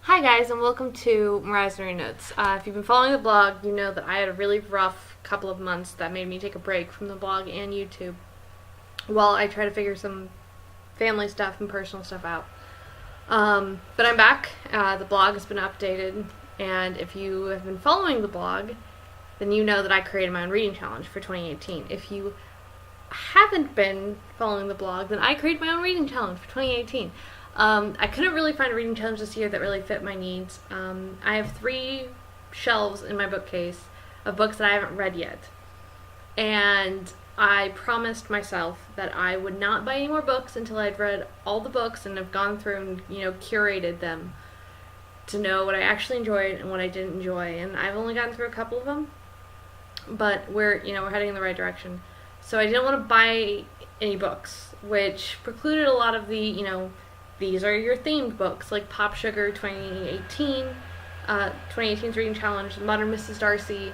Hi guys, and welcome to Mariah's Nerd Notes. If you've been following the blog, you know that I had a really rough couple of months that made me take a break from the blog and YouTube while I try to figure some family stuff and personal stuff out. But I'm back. The blog has been updated, and if you have been following the blog, then you know that I created my own reading challenge for 2018. If you haven't been following the blog, then I created my own reading challenge for 2018. I couldn't really find a reading challenge this year that really fit my needs. I have 3 shelves in my bookcase of books that I haven't read yet. And I promised myself that I would not buy any more books until I'd read all the books and have gone through and, curated them to know what I actually enjoyed and what I didn't enjoy. And I've only gotten through a couple of them, but we're heading in the right direction. So I didn't want to buy any books, which precluded a lot of the, these are your themed books, like Pop Sugar 2018's Reading Challenge, Modern Mrs. Darcy,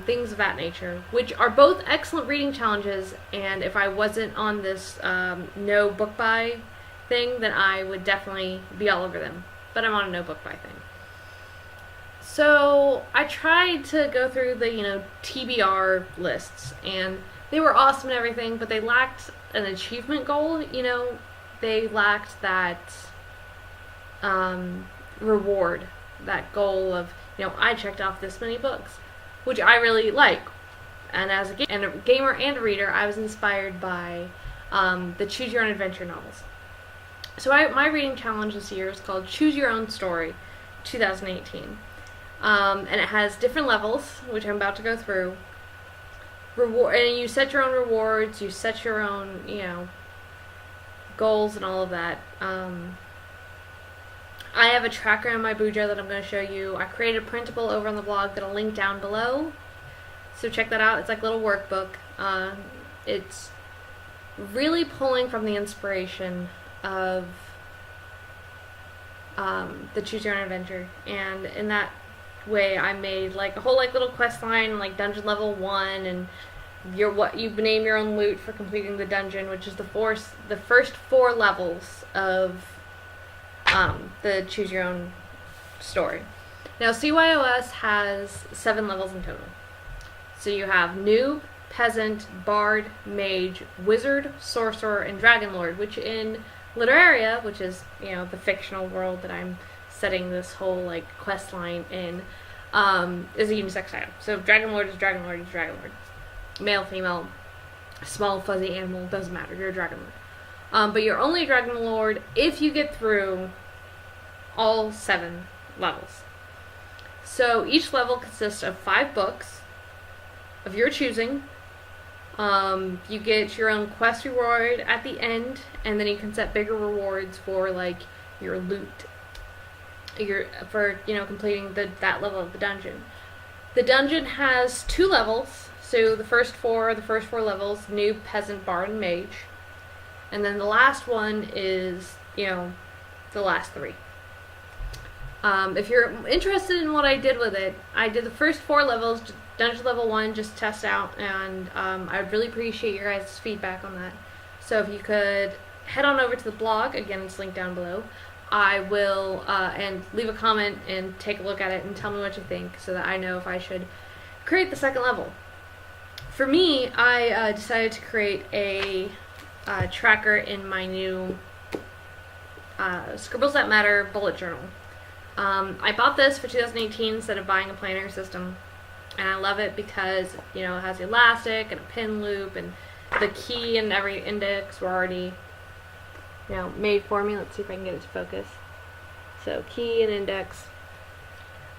things of that nature, which are both excellent reading challenges, and if I wasn't on this no book buy thing, then I would definitely be all over them. But I'm on a no book buy thing. So I tried to go through the, TBR lists, and they were awesome and everything, but they lacked an achievement goal, They lacked that reward, that goal of, I checked off this many books, which I really like. And as a gamer and a reader, I was inspired by the Choose Your Own Adventure novels. So my reading challenge this year is called Choose Your Own Story 2018. And it has different levels, which I'm about to go through. And you set your own rewards, you set your own, goals and all of that. I have a tracker in my Bujo that I'm going to show you. I created a printable over on the blog that I'll link down below. So check that out. It's like a little workbook. It's really pulling from the inspiration of the Choose Your Own Adventure. And in that way I made like a whole little quest line, like dungeon level 1, and you name your own loot for completing the dungeon, which is the first 4 levels of the Choose Your Own Story. Now CYOS has 7 levels in total. So you have Noob, Peasant, Bard, Mage, Wizard, Sorcerer, and Dragon Lord, which in Literaria, which is the fictional world that I'm setting this whole quest line in, is a unisex item. So Dragon Lord is Dragon Lord is Dragon Lord. Male, female, small, fuzzy animal, doesn't matter. You're a Dragon Lord. But you're only a Dragon Lord if you get through all 7 levels. So each level consists of 5 books of your choosing. You get your own quest reward at the end, and then you can set bigger rewards for your loot. For completing that level of the dungeon. The dungeon has 2 levels. So the first four levels: Noob, Peasant, Bard, and Mage. And then the last one is, the last 3. If you're interested in what I did with it, I did the first 4 levels, dungeon level 1, just to test out, and I would really appreciate your guys' feedback on that. So if you could head on over to the blog, again, it's linked down below. I will, and leave a comment and take a look at it and tell me what you think so that I know if I should create the second level. For me, I decided to create a tracker in my new Scribbles That Matter bullet journal. I bought this for 2018 instead of buying a planner system, and I love it because, it has the elastic and a pin loop, and the key and every index were already made for me. Let's see if I can get it to focus. So key and index.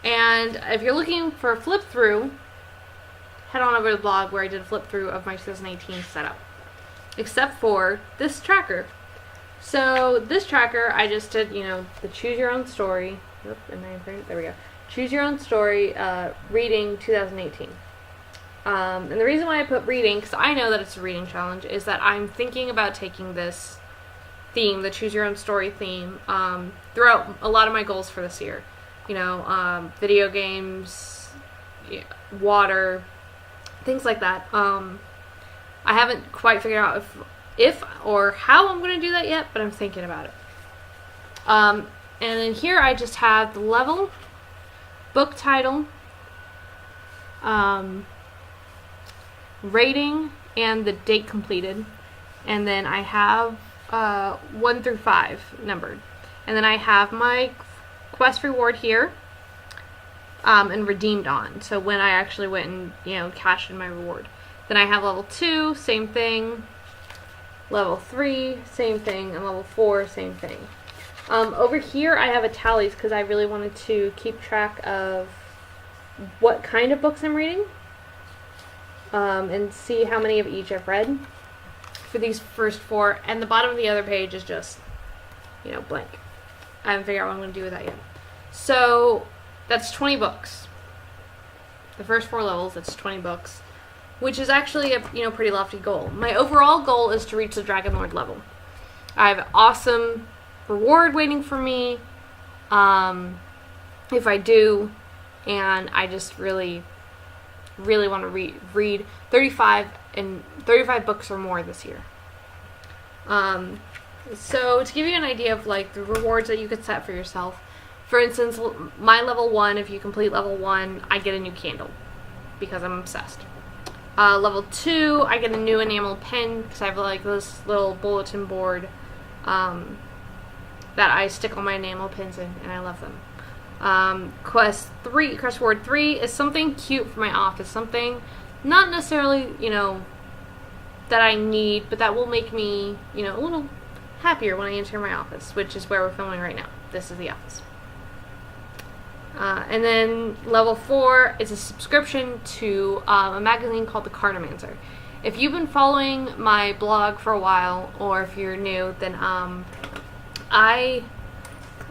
And if you're looking for a flip through, head on over to the blog where I did a flip through of my 2018 setup. Except for this tracker. So this tracker, I just did, the Choose Your Own Story. There we go. Choose Your Own Story, reading 2018. And the reason why I put reading, because I know that it's a reading challenge, is that I'm thinking about taking this theme, the Choose Your Own Story theme, throughout a lot of my goals for this year. Video games, water, things like that. I haven't quite figured out if or how I'm going to do that yet, but I'm thinking about it. And then here I just have the level, book title, rating, and the date completed. And then I have 1 through 5 numbered. And then I have my quest reward here and redeemed on. So when I actually went and, cashed in my reward. Then I have level 2, same thing. Level 3, same thing. And level 4, same thing. Over here I have a tallies because I really wanted to keep track of what kind of books I'm reading. And see how many of each I've read for these first 4. And the bottom of the other page is just, blank. I haven't figured out what I'm going to do with that yet. So that's 20 books. The first 4 levels, that's 20 books, which is actually a pretty lofty goal. My overall goal is to reach the Dragon Lord level. I have an awesome reward waiting for me if I do, and I just really want to read 35 books or more this year. So to give you an idea of like the rewards that you could set for yourself, for instance, my level 1, if you complete level 1, I get a new candle because I'm obsessed. Level 2, I get a new enamel pen because I have like this little bulletin board that I stick all my enamel pins in, and I love them. Quest reward 3 is something cute for my office, something not necessarily, that I need, but that will make me, a little happier when I enter my office, which is where we're filming right now. This is the office. And then level 4 is a subscription to a magazine called The Cartomancer. If you've been following my blog for a while, or if you're new, then I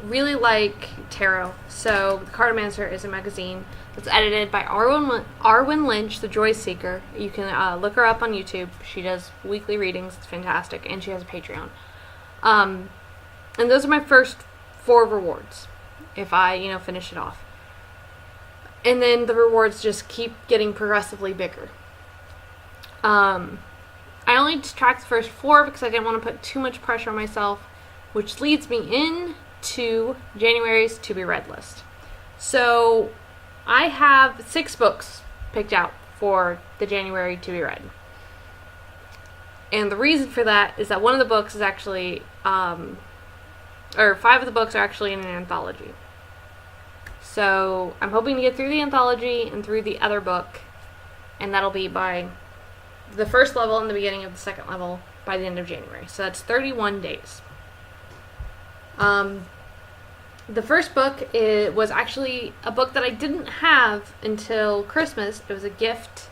really like tarot. So The Cartomancer is a magazine that's edited by Arwen Lynch, the Joy Seeker. You can look her up on YouTube. She does weekly readings. It's fantastic. And she has a Patreon. And those are my first 4 rewards if I, finish it off. And then the rewards just keep getting progressively bigger. I only tracked the first 4 because I didn't want to put too much pressure on myself, which leads me into January's to be read list. So I have 6 books picked out for the January to be read. And the reason for that is that one of the books is actually, or 5 of the books are actually in an anthology. So I'm hoping to get through the anthology and through the other book, and that'll be by the first level and the beginning of the second level by the end of January. So that's 31 days. The first book was actually a book that I didn't have until Christmas. It was a gift,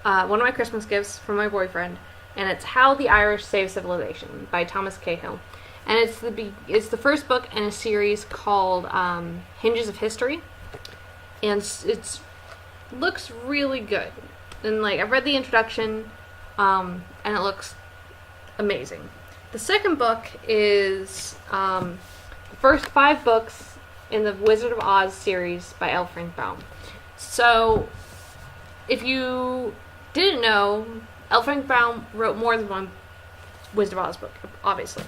one of my Christmas gifts from my boyfriend, and it's How the Irish Saved Civilization by Thomas Cahill. And it's the first book in a series called Hinges of History, and it's looks really good. And like I've read the introduction, and it looks amazing. The second book is the first 5 books in the Wizard of Oz series by L. Frank Baum. So, if you didn't know, L. Frank Baum wrote more than one Wizard of Oz book, obviously.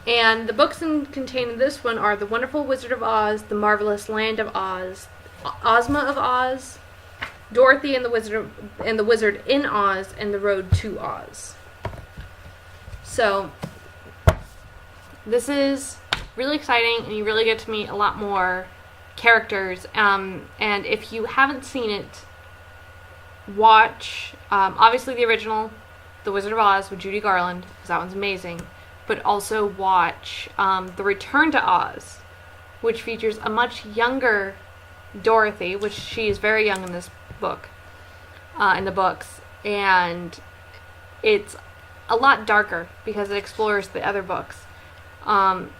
And the books contained in this one are The Wonderful Wizard of Oz, The Marvelous Land of Oz, Ozma of Oz, Dorothy and the Wizard in Oz, and The Road to Oz. So, this is really exciting, and you really get to meet a lot more characters. And if you haven't seen it, watch, obviously the original, The Wizard of Oz with Judy Garland, because that one's amazing. But also watch The Return to Oz, which features a much younger Dorothy, which she is very young in this book, in the books, and it's a lot darker because it explores the other books.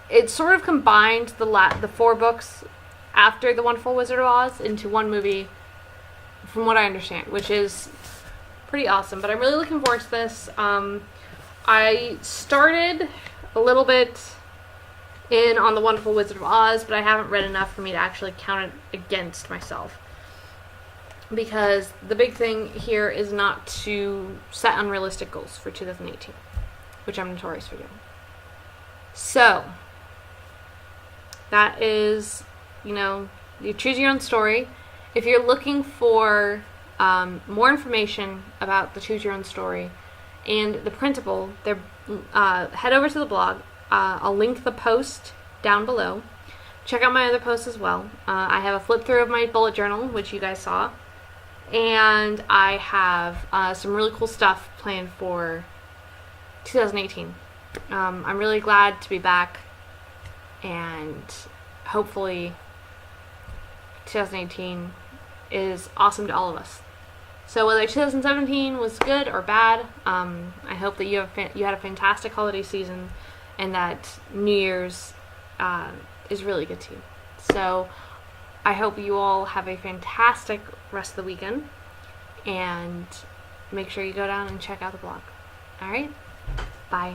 It sort of combined the 4 books after The Wonderful Wizard of Oz into one movie, from what I understand, which is pretty awesome. But I'm really looking forward to this. I started a little bit in on The Wonderful Wizard of Oz, but I haven't read enough for me to actually count it against myself. Because the big thing here is not to set unrealistic goals for 2018, which I'm notorious for doing. So, that is, you choose your own story. If you're looking for more information about the Choose Your Own Story and the printable, head over to the blog. I'll link the post down below. Check out my other posts as well. I have a flip through of my bullet journal, which you guys saw, and I have some really cool stuff planned for 2018. I'm really glad to be back, and hopefully 2018 is awesome to all of us. So whether 2017 was good or bad, I hope that you had a fantastic holiday season, and that New Year's is really good too. So I hope you all have a fantastic rest of the weekend, and make sure you go down and check out the blog. All right, bye.